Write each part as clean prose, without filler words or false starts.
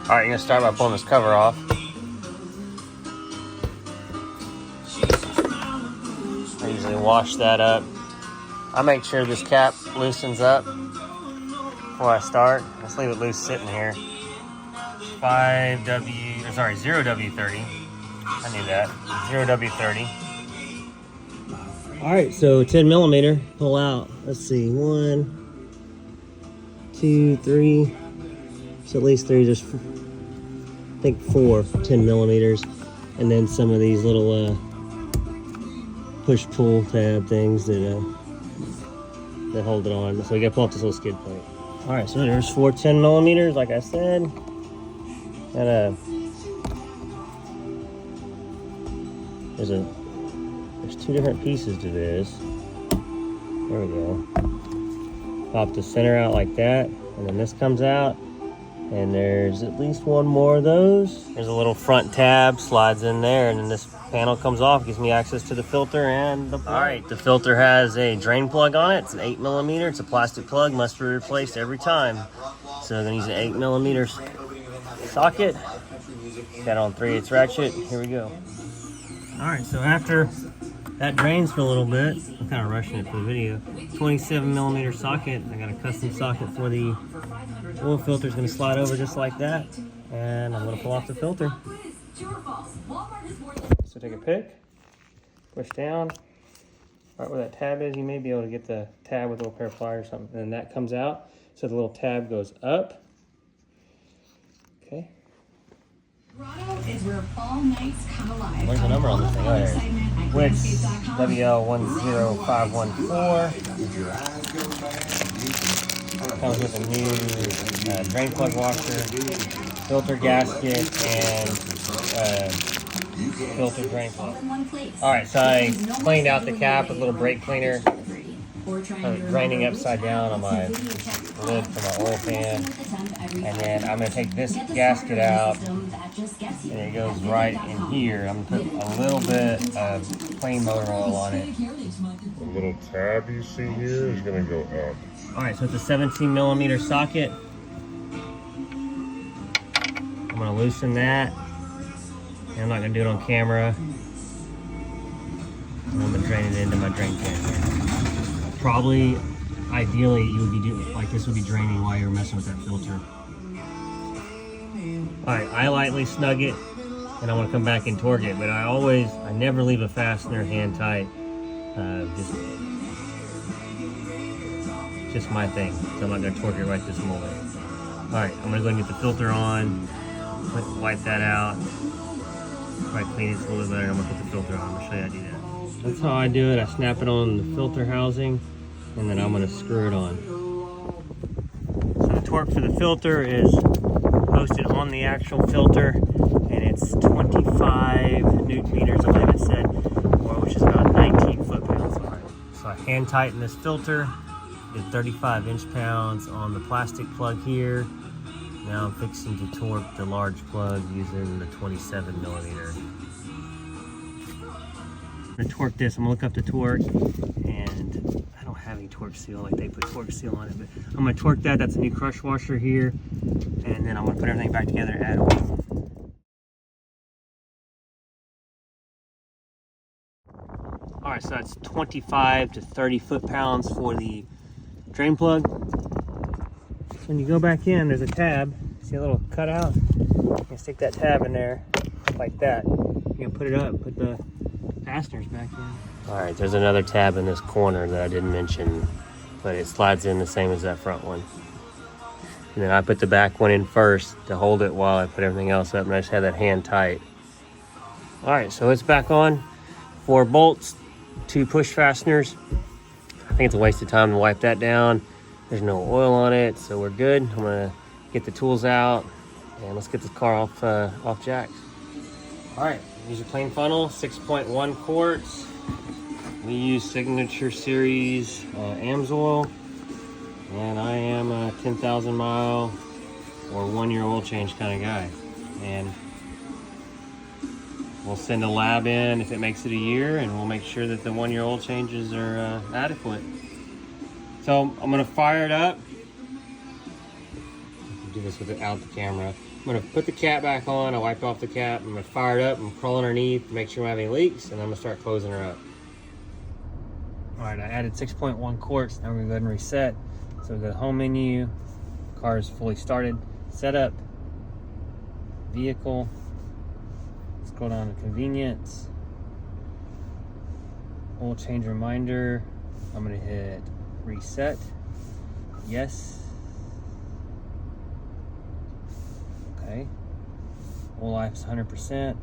Alright, you're gonna start by pulling this cover off. I usually wash that up. I make sure this cap loosens up before I start. Let's leave it loose sitting here. 0W30. I knew that. 0W30. Alright, so 10 millimeter, pull out. Let's see, 1, 2, 3. So at least 3, just I think 4 10 millimeters. And then some of these little push-pull tab things that hold it on. So we gotta pull off this little skid plate. Alright, so there's 4 10 millimeters, like I said. And there's 2 different pieces to this. There we go. Pop the center out like that, and then this comes out. And there's at least 1 more of those. There's a little front tab, slides in there, and then this panel comes off, gives me access to the filter and the plug. All right, the filter has a drain plug on it. It's an 8 millimeter. It's a plastic plug, must be replaced every time. So I'm gonna use an 8 millimeter socket. Got on 3/8 ratchet. Here we go. All right, so after that drains for a little bit, I'm kind of rushing it for the video. 27 millimeter socket. I got a custom socket for the oil filter. Is going to slide over just like that, and I'm going to pull off the filter. So take a pick, push down, right where that tab is. You may be able to get the tab with a little pair of pliers or something, and then that comes out. So the little tab goes up. Okay. Is where fall nights come alive. Where's the number on this thing? Oh, there. Wix WL10514. Comes with a new drain plug washer, filter gasket, and filter drain plug. Alright, so I cleaned out the cap with a little brake cleaner. Draining upside down on my lid for my oil pan. And then I'm going to take this gasket out, and it goes right in here. I'm going to put a little bit of plain motor oil on it. The little tab you see here is going to go up. Alright, so it's a 17 millimeter socket. I'm going to loosen that. And I'm not going to do it on camera. And I'm going to drain it into my drain pan here. Probably, ideally, you would be doing like this would be draining while you're messing with that filter. Alright, I lightly snug it, and I want to come back and torque it, but I never leave a fastener hand tight. Just my thing, so I'm not going to torque it right this moment. Alright, I'm going to go and get the filter on, wipe that out, probably clean it a little bit better, and I'm going to put the filter on. I'm going to show you how to do that. That's how I do it. I snap it on the filter housing, and then I'm going to screw it on. So the torque for the filter is posted on the actual filter, and it's 25 newton meters, I believe it said, which is about 19 foot-pounds. So I hand tighten this filter, did 35 inch-pounds on the plastic plug here. Now I'm fixing to torque the large plug using the 27 millimeter. I'm going to torque this. I'm going to look up the torque, and I don't have any torque seal like they put torque seal on it, but I'm going to torque that. That's a new crush washer here, and then I'm going to put everything back together and add oil. Alright, so that's 25 to 30 foot-pounds for the drain plug. When you go back in, there's a tab. See a little cutout? You can stick that tab in there like that. You can put it up, put the fasteners back in. Alright, there's another tab in this corner that I didn't mention, but it slides in the same as that front one. And then I put the back one in first to hold it while I put everything else up, and I just had that hand tight. Alright, so it's back on. 4 bolts, 2 push fasteners. I think it's a waste of time to wipe that down. There's no oil on it, so we're good. I'm gonna get the tools out, and let's get this car off jacks. Alright, use a plain funnel, 6.1 quarts. We use Signature Series AMSOIL, and I am a 10,000 mile or 1 year oil change kind of guy. And we'll send a lab in if it makes it a year, and we'll make sure that the 1 year oil changes are adequate. So I'm gonna fire it up. Do this without the camera. I'm gonna put the cap back on. I wiped off the cap. I'm gonna fire it up. I'm crawling underneath to make sure we don't have any leaks, and I'm gonna start closing her up. All right, I added 6.1 quarts. Now we're gonna go ahead and reset. So we go to home menu, car is fully started, setup, vehicle, scroll down to convenience, oil change reminder. I'm gonna hit reset, yes. Okay, oil life's 100%.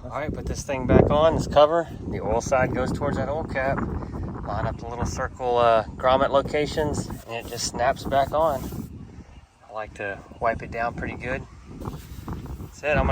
All right, put this thing back on, this cover. The oil side goes towards that oil cap. Line up the little circle grommet locations, and it just snaps back on. I like to wipe it down pretty good. That's it. I'm gonna